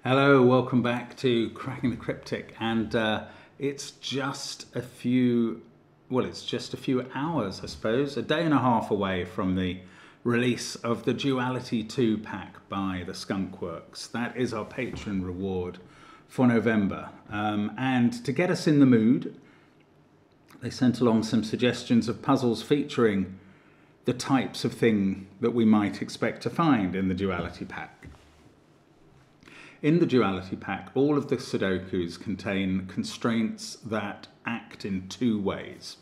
Hello, welcome back to Cracking the Cryptic, and it's just a few hours, I suppose, a day and a half away from the release of the Duality 2 pack by the Skunk Works. That is our patron reward for November, and to get us in the mood, they sent along some suggestions of puzzles featuring the types of thing that we might expect to find in the Duality pack. In the Duality pack, all of the Sudokus contain constraints that act in two ways.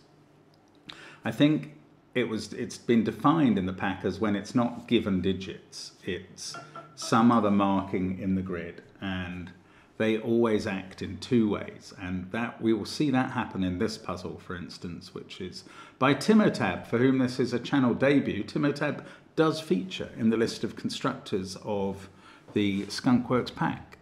I think it's been defined in the pack as when it's not given digits, it's some other marking in the grid, and they always act in two ways. And that we will see that happen in this puzzle, for instance, which is by Timotab, for whom this is a channel debut. Timotab does feature in the list of constructors of the Skunk Works pack,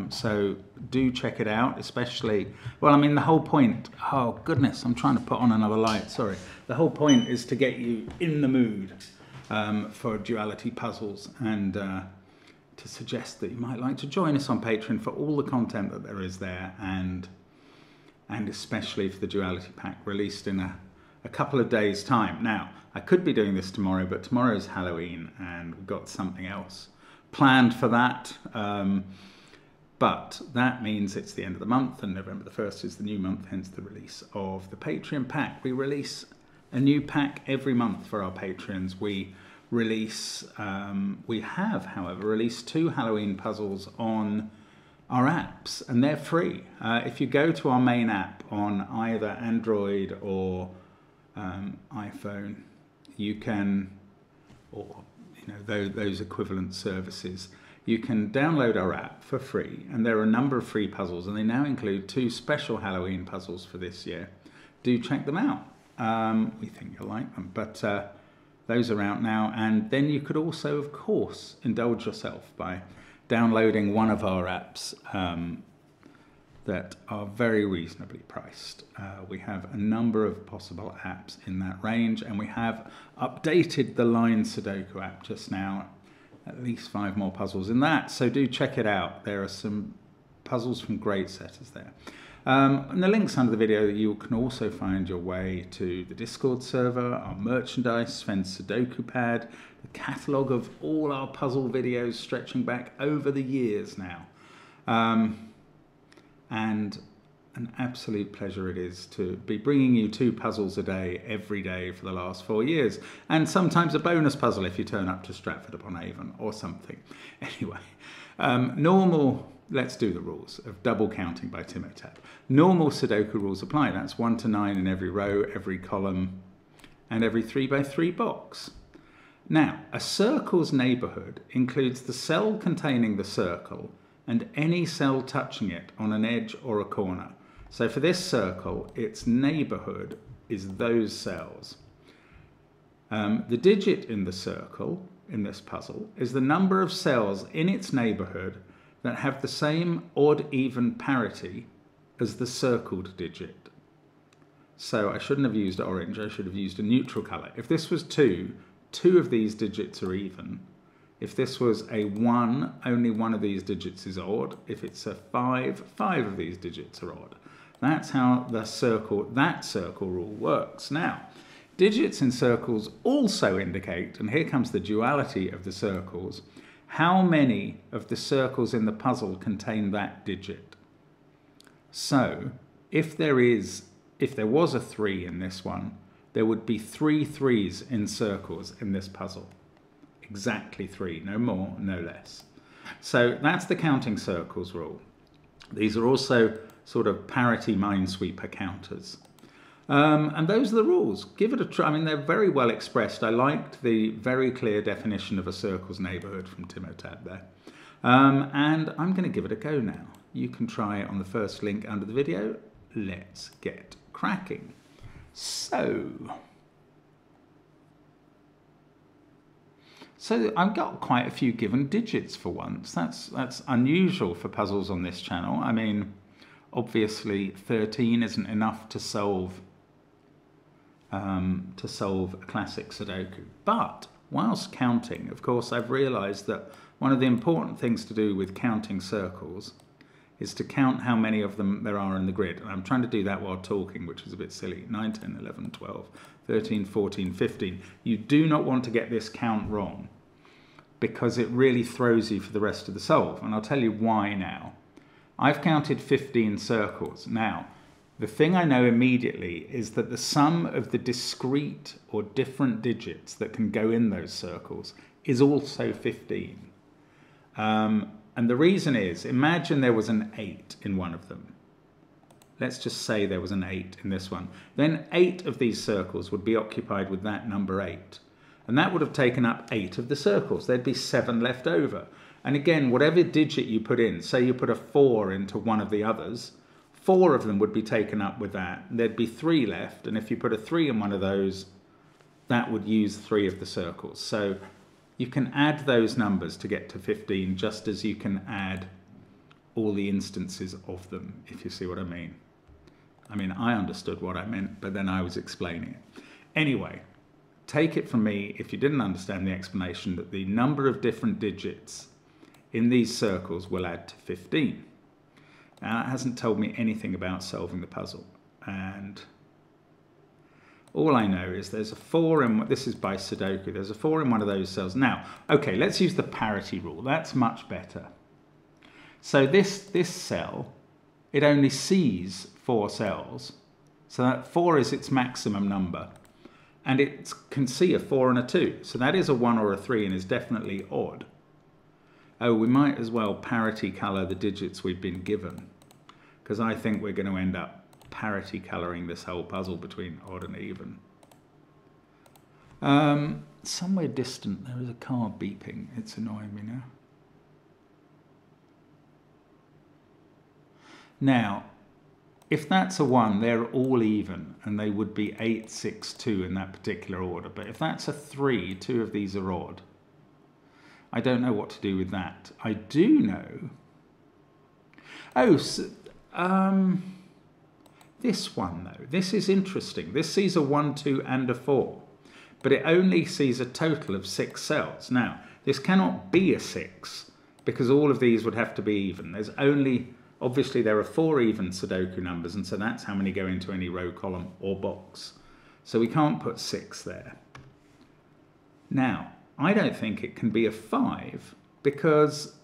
so do check it out, especially, well, I mean, the whole point, oh goodness, I'm trying to put on another light, sorry. The whole point is to get you in the mood for Duality puzzles, and to suggest that you might like to join us on Patreon for all the content that there is there, and especially for the Duality pack released in a couple of days' time. Now, I could be doing this tomorrow, but tomorrow's Halloween, and we've got something else planned for that, but that means it's the end of the month, and November the 1st is the new month, hence the release of the Patreon pack. We release a new pack every month for our patrons. We release, we have, however, released 2 Halloween puzzles on our apps, and they're free. If you go to our main app on either Android or iPhone, you can, or those equivalent services, you can download our app for free, and there are a number of free puzzles, and they now include 2 special Halloween puzzles for this year. Do check them out. We think you'll like them, but those are out now. And then you could also, of course, indulge yourself by downloading one of our apps that are very reasonably priced. We have a number of possible apps in that range, and we have updated the Line Sudoku app just now, at least 5 more puzzles in that, so do check it out. There are some puzzles from great setters there. And the links under the video, you can also find your way to the Discord server, our merchandise, Sven's SUDOKU pad, the catalogue of all our puzzle videos stretching back over the years now. And an absolute pleasure it is to be bringing you 2 puzzles a day, every day for the last 4 years. And sometimes a bonus puzzle if you turn up to Stratford-upon-Avon or something. Anyway, let's do the rules of double counting by Timotab. Normal Sudoku rules apply. That's 1 to 9 in every row, every column, and every 3 by 3 box. Now, a circle's neighbourhood includes the cell containing the circle and any cell touching it on an edge or a corner. So for this circle, its neighbourhood is those cells. The digit in the circle, in this puzzle, is the number of cells in its neighbourhood that have the same odd-even parity as the circled digit. So I shouldn't have used orange, I should have used a neutral colour. If this was 2, 2 of these digits are even. If this was a 1, only 1 of these digits is odd. If it's a 5, 5 of these digits are odd. That's how that circle rule works. Now, digits in circles also indicate, and here comes the duality of the circles, how many of the circles in the puzzle contain that digit. So, if there was a 3 in this one, there would be 3 3s in circles in this puzzle. Exactly 3, no more, no less. So that's the counting circles rule. These are also sort of parity minesweeper counters. And those are the rules. Give it a try. I mean, they're very well expressed. I liked the very clear definition of a circle's neighbourhood from Timotab there. And I'm going to give it a go now. You can try it on the first link under the video. Let's get cracking. So I've got quite a few given digits for once. That's unusual for puzzles on this channel. I mean, obviously 13 isn't enough to solve a classic Sudoku. But whilst counting, of course, I've realised that one of the important things to do with counting circles is to count how many of them there are in the grid. And I'm trying to do that while talking, which is a bit silly. 9, 10, 11, 12, 13, 14, 15. You do not want to get this count wrong, because it really throws you for the rest of the solve. And I'll tell you why now. I've counted 15 circles. Now, the thing I know immediately is that the sum of the discrete or different digits that can go in those circles is also 15. And the reason is, imagine there was an 8 in one of them. Let's just say there was an 8 in this one. Then 8 of these circles would be occupied with that number 8. And that would have taken up 8 of the circles. There'd be 7 left over. And again, whatever digit you put in, say you put a 4 into one of the others, 4 of them would be taken up with that. There'd be 3 left. And if you put a 3 in one of those, that would use 3 of the circles. So you can add those numbers to get to 15, just as you can add all the instances of them, if you see what I mean. I mean, I understood what I meant, but then I was explaining it. Anyway, take it from me, if you didn't understand the explanation, that the number of different digits in these circles will add to 15. Now, that hasn't told me anything about solving the puzzle. And all I know is there's a 4 in, this is by Sudoku, there's a 4 in one of those cells. Now, okay, let's use the parity rule. That's much better. So this cell, it only sees 4 cells. So that 4 is its maximum number. And it can see a 4 and a 2. So that is a 1 or a 3 and is definitely odd. Oh, we might as well parity colour the digits we've been given, because I think we're going to end up parity colouring this whole puzzle between odd and even. Somewhere distant there is a car beeping. It's annoying me now. Now, if that's a 1, they're all even, and they would be 8, 6, 2 in that particular order. But if that's a 3, 2 of these are odd. I don't know what to do with that. I do know... Oh, so, this one, though. This is interesting. This sees a 1, 2, and a 4. But it only sees a total of 6 cells. Now, this cannot be a 6, because all of these would have to be even. There's only... Obviously, there are 4 even Sudoku numbers, and so that's how many go into any row, column, or box. So we can't put 6 there. Now, I don't think it can be a 5, because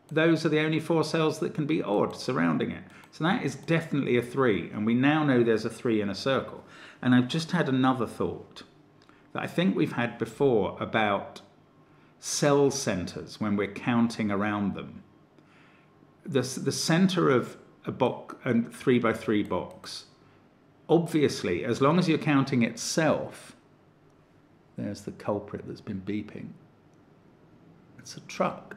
those are the only 4 cells that can be odd surrounding it. So that is definitely a 3, and we now know there's a 3 in a circle. And I've just had another thought that I think we've had before about cell centers when we're counting around them. The center of a 3x3 box, obviously, as long as you're counting itself, there's the culprit that's been beeping. It's a truck.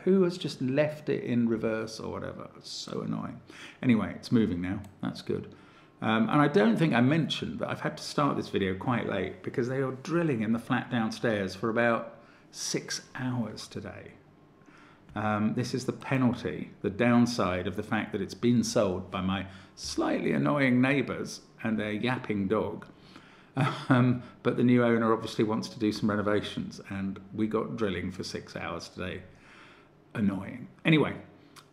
Who has just left it in reverse or whatever? It's so annoying. Anyway, it's moving now. That's good. And I don't think I mentioned, but I've had to start this video quite late because they are drilling in the flat downstairs for about 6 hours today. This is the penalty, the downside of the fact that it's been sold by my slightly annoying neighbours and their yapping dog. But the new owner obviously wants to do some renovations, and we got drilling for 6 hours today. Annoying. Anyway,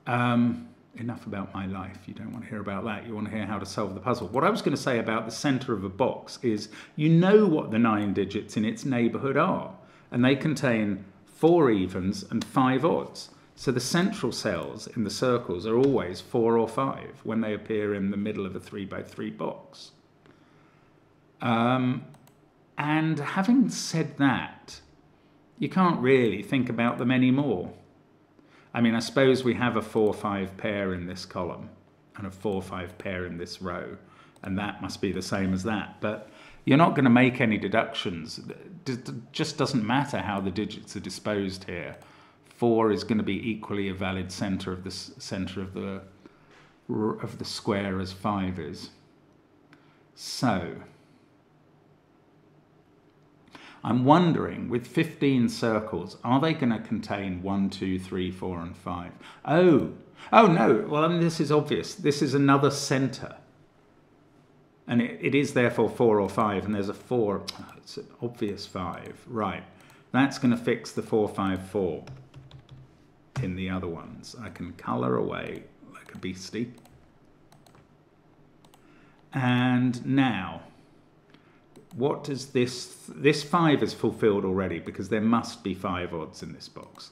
enough about my life. You don't want to hear about that. You want to hear how to solve the puzzle. What I was going to say about the centre of a box is you know what the 9 digits in its neighbourhood are, and they contain 4 evens and 5 odds. So the central cells in the circles are always 4 or 5 when they appear in the middle of a 3x3 box. And having said that, you can't really think about them anymore. I mean, I suppose we have a 4-5 pair in this column and a 4-5 pair in this row, and that must be the same as that. But you're not going to make any deductions. It just doesn't matter how the digits are disposed here. 4 is going to be equally a valid centre of the square as 5 is. So I'm wondering, with 15 circles, are they going to contain 1, 2, 3, 4, and 5? Oh no. Well, I mean, this is obvious. This is another centre. And it is therefore 4 or 5, and there's a 4. Oh, it's an obvious 5. Right. That's going to fix the 4, 5, 4 in the other ones. I can colour away like a beastie. And now, what does this 5 is fulfilled already because there must be 5 odds in this box.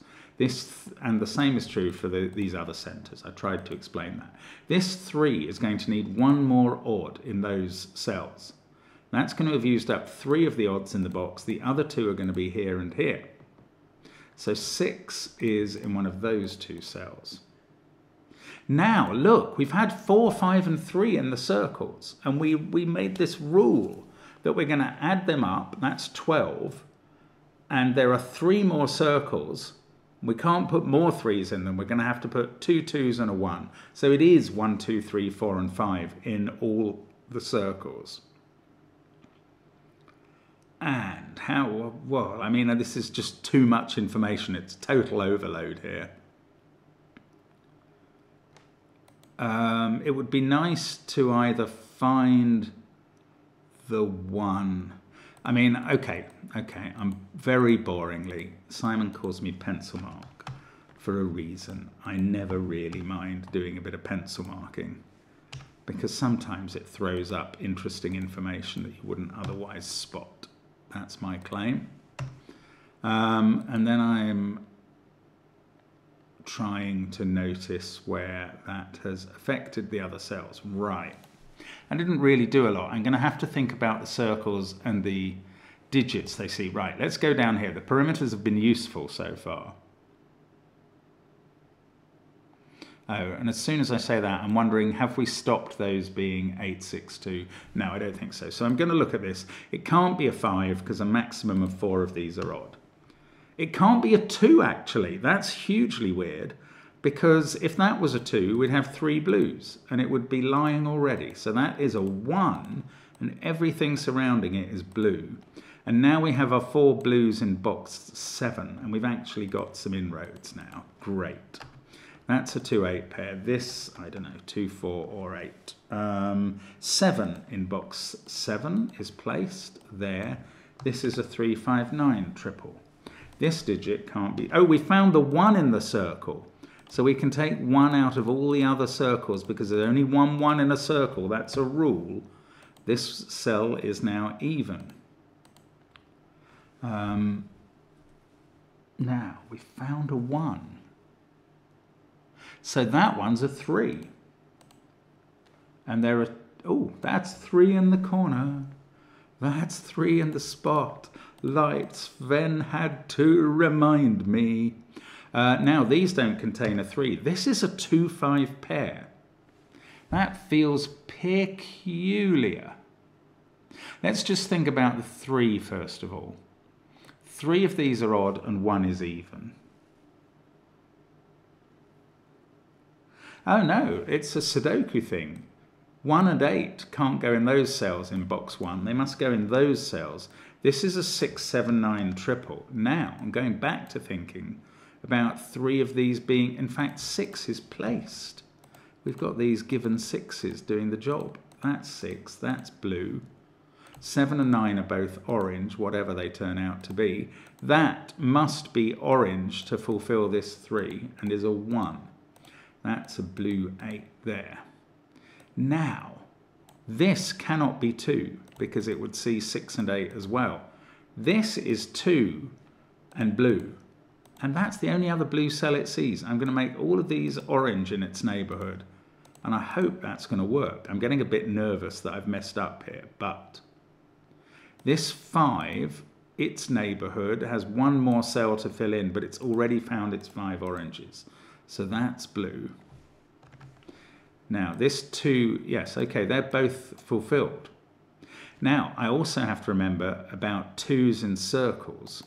And the same is true for these other centres. I tried to explain that. This 3 is going to need one more odd in those cells. That's going to have used up 3 of the odds in the box. The other 2 are going to be here and here. So 6 is in one of those 2 cells. Now, look, we've had 4, 5, and 3 in the circles. And we made this rule that we're going to add them up. That's 12. And there are 3 more circles. We can't put more 3s in them. We're going to have to put 2 2s and a 1. So it is 1, 2, 3, 4, and 5 in all the circles. And how, well, I mean, this is just too much information. It's total overload here. It would be nice to either find the 1. I mean, okay, I'm very boringly, Simon calls me pencil mark for a reason. I never really mind doing a bit of pencil marking because sometimes it throws up interesting information that you wouldn't otherwise spot. That's my claim. And then I'm trying to notice where that has affected the other cells. Right. I didn't really do a lot. I'm going to have to think about the circles and the digits they see. Right, let's go down here. The perimeters have been useful so far. Oh, and as soon as I say that, I'm wondering, have we stopped those being 8, 6, 2? No, I don't think so. So I'm going to look at this. It can't be a 5 because a maximum of 4 of these are odd. It can't be a 2, actually. That's hugely weird because if that was a 2, we'd have 3 blues and it would be lying already. So that is a 1 and everything surrounding it is blue. And now we have our 4 blues in box 7 and we've actually got some inroads now. Great. That's a 2, 8 pair. This, I don't know, 2, 4 or 8. 7 in box 7 is placed there. This is a 3, 5, 9 triple. This digit can't be... Oh, we found the 1 in the circle. So we can take 1 out of all the other circles because there's only 1 1 in a circle. That's a rule. This cell is now even. Now, we found a 1. So that one's a 3. And there are... Oh, that's 3 in the corner. That's 3 in the spot. Like Sven had to remind me. Now, these don't contain a 3. This is a 2, 5 pair. That feels peculiar. Let's just think about the 3 first of all. 3 of these are odd and 1 is even. Oh no, it's a Sudoku thing. 1 and 8 can't go in those cells in box 1. They must go in those cells. This is a 6, 7, 9 triple. Now, I'm going back to thinking about 3 of these being, in fact, 6 is placed. We've got these given 6s doing the job. That's 6, that's blue. 7 and 9 are both orange, whatever they turn out to be. That must be orange to fulfill this 3 and is a 1. That's a blue 8 there. Now, this cannot be 2 because it would see 6 and 8 as well. This is 2 and blue. And that's the only other blue cell it sees. I'm going to make all of these orange in its neighbourhood. And I hope that's going to work. I'm getting a bit nervous that I've messed up here. But this 5, its neighbourhood, has 1 more cell to fill in. But it's already found its 5 oranges. So that's blue. Now, this 2, yes, okay, they're both fulfilled. Now, I also have to remember about 2s in circles,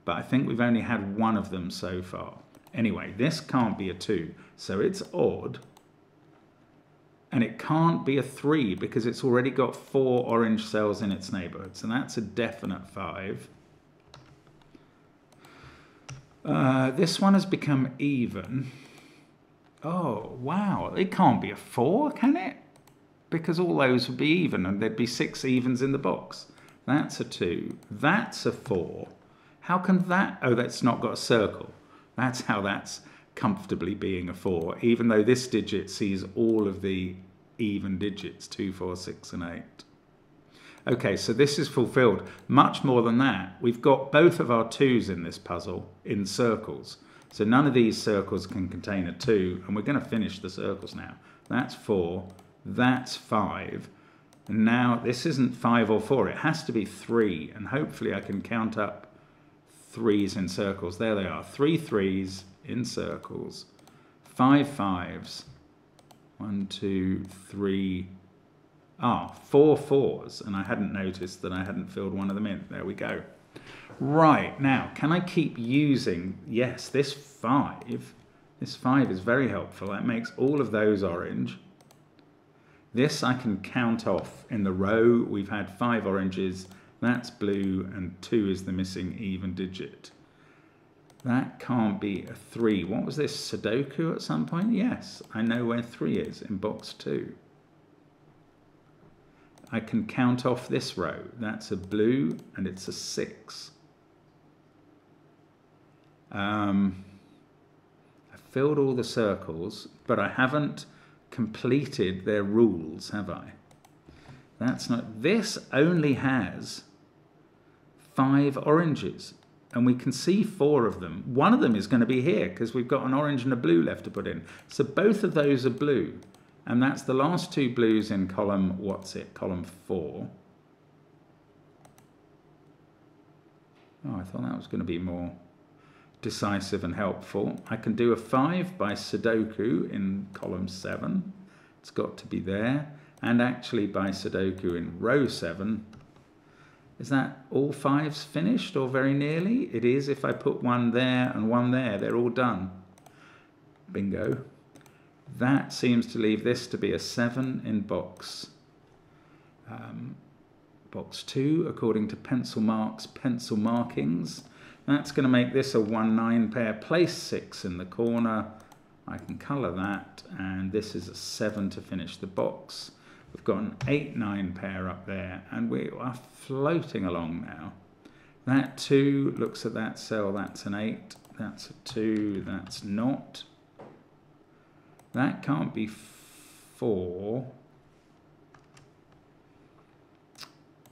but I think we've only had 1 of them so far. Anyway, this can't be a 2, so it's odd. And it can't be a 3 because it's already got 4 orange cells in its neighbourhood, so that's a definite 5. This one has become even. Oh, wow. It can't be a 4, can it? Because all those would be even and there'd be 6 evens in the box. That's a 2. That's a 4. How can that? Oh, that's not got a circle. That's how that's comfortably being a 4, even though this digit sees all of the even digits, 2, 4, 6, and 8. Okay, so this is fulfilled. Much more than that, we've got both of our 2's in this puzzle in circles. So none of these circles can contain a 2, and we're going to finish the circles now. That's 4, that's 5, and now this isn't 5 or 4, it has to be 3, and hopefully I can count up 3's in circles. There they are, 3 3's in circles, 5 5's, 1, 2, 3, 4 4's, and I hadn't noticed that I hadn't filled one of them in. There we go. Right, now, can I keep using, yes, this 5 is very helpful. That makes all of those orange. This I can count off in the row. We've had 5 oranges, that's blue, and 2 is the missing even digit. That can't be a 3. What was this, Sudoku at some point? Yes, I know where 3 is in box 2. I can count off this row. That's a blue and it's a 6. I filled all the circles, but I haven't completed their rules, have I? That's not. This only has 5 oranges, and we can see 4 of them. One of them is going to be here because we've got an orange and a blue left to put in. So both of those are blue. And that's the last 2 blues in column, what's it, column 4. Oh, I thought that was going to be more decisive and helpful. I can do a 5 by Sudoku in column 7. It's got to be there. And actually by Sudoku in row 7. Is that all 5's finished or very nearly? It is. If I put one there and one there, they're all done. Bingo. That seems to leave this to be a 7 in box 2, according to pencil markings. That's going to make this a 1 9 pair. Place 6 in the corner. I can colour that, and this is a 7 to finish the box. We've got an 8 9 pair up there, and we are floating along now. That 2 looks at that cell. That's an 8. That's a 2. That's not. That can't be 4.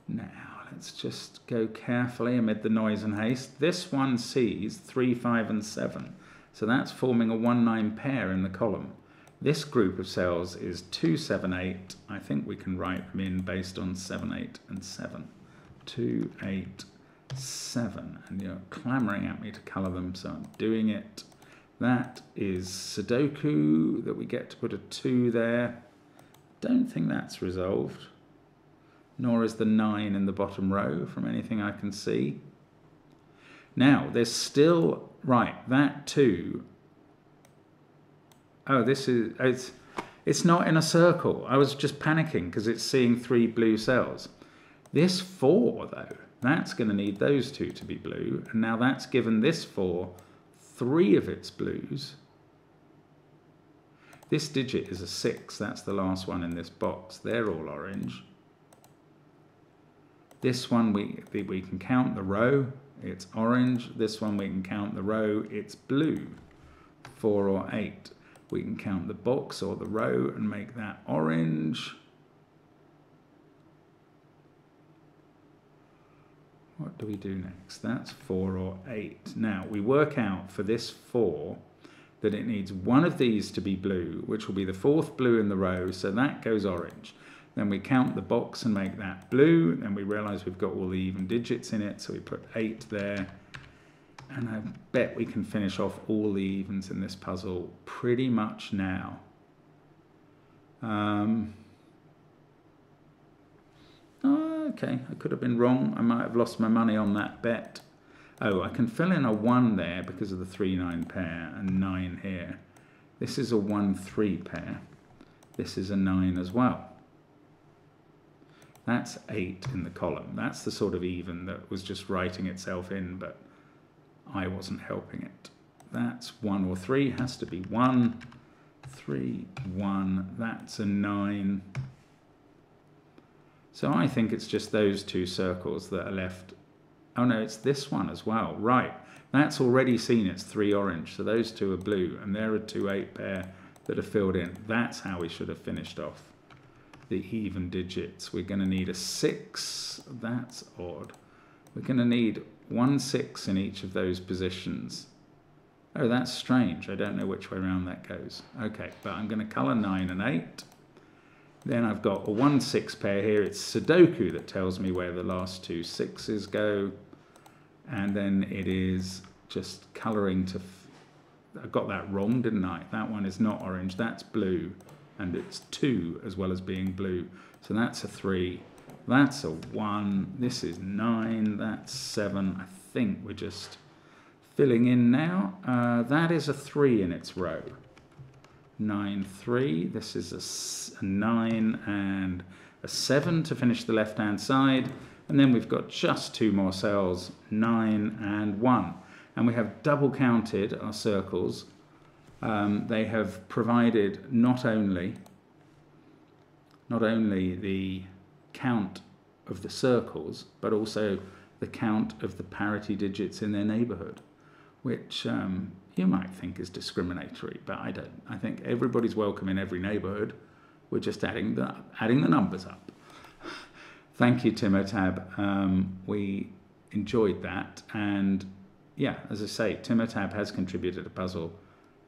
Now, let's just go carefully amid the noise and haste. This one sees 3, 5, and 7. So that's forming a 1 9 pair in the column. This group of cells is 2, 7, 8. I think we can write them in based on 7, 8, and 7. 2, 8, 7. And you're clamoring at me to colour them, so I'm doing it. That is Sudoku, that we get to put a 2 there. Don't think that's resolved. Nor is the 9 in the bottom row from anything I can see. Now, there's still, right, that 2. Oh, this is, it's not in a circle. I was just panicking because it's seeing 3 blue cells. This 4, though, that's going to need those 2 to be blue. And now that's given this 4 3 of its blues. This digit is a 6. That's the last one in this box. They're all orange. This one we can count the row. It's orange. This one we can count the row. It's blue. 4 or 8. We can count the box or the row and make that orange. What do we do next? That's 4 or 8. Now, we work out for this 4 that it needs one of these to be blue, which will be the 4th blue in the row, so that goes orange. Then we count the box and make that blue. Then we realise we've got all the even digits in it, so we put 8 there. And I bet we can finish off all the evens in this puzzle pretty much now. Okay, I could have been wrong. I might have lost my money on that bet. Oh, I can fill in a 1 there because of the 3 9 pair and 9 here. This is a 1 3 pair. This is a 9 as well. That's 8 in the column. That's the sort of even that was just writing itself in, but I wasn't helping it. That's 1 or 3, has to be 1, 3, 1. That's a 9. So I think it's just those 2 circles that are left Oh no, it's this one as well. Right, that's already seen it's 3 orange, so those 2 are blue, and there are 2 8 pair that are filled in. That's how we should have finished off the even digits. We're going to need a 6. That's odd. We're going to need 1 6 in each of those positions. Oh, that's strange. I don't know which way around that goes. Okay, but I'm going to colour 9 and 8. Then I've got a 1 6 pair here. It's Sudoku that tells me where the last 2 6s go. And then it is just colouring to... I got that wrong, didn't I? That one is not orange. That's blue. And it's 2 as well as being blue. So that's a 3. That's a 1. This is 9. That's 7. I think we're just filling in now. That is a 3 in its row. 9, 3. This is a 9 and a 7 to finish the left-hand side. And then we've got just 2 more cells, 9 and 1. And we have double counted our circles. They have provided not only the count of the circles, but also the count of the parity digits in their neighbourhood, which you might think is discriminatory, but I don't. I think everybody's welcome in every neighbourhood. We're just adding the numbers up. Thank you, Timotab. We enjoyed that, and yeah, as I say, Timotab has contributed a puzzle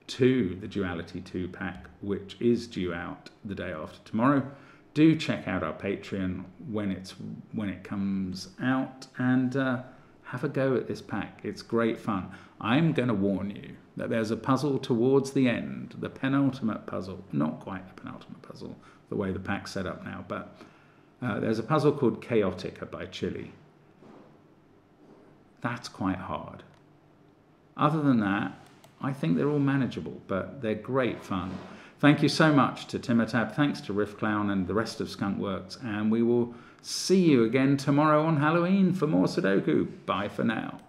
to the Duality 2 pack, which is due out the day after tomorrow. Do check out our Patreon when it comes out, and have a go at this pack. It's great fun. I'm going to warn you that there's a puzzle towards the end, the penultimate puzzle, not quite the penultimate puzzle, the way the pack's set up now, but there's a puzzle called Chaotica by Chile. That's quite hard. Other than that, I think they're all manageable, but they're great fun. Thank you so much to Timotab. Thanks to Riff Clown and the rest of Skunkworks. And we will see you again tomorrow on Halloween for more Sudoku. Bye for now.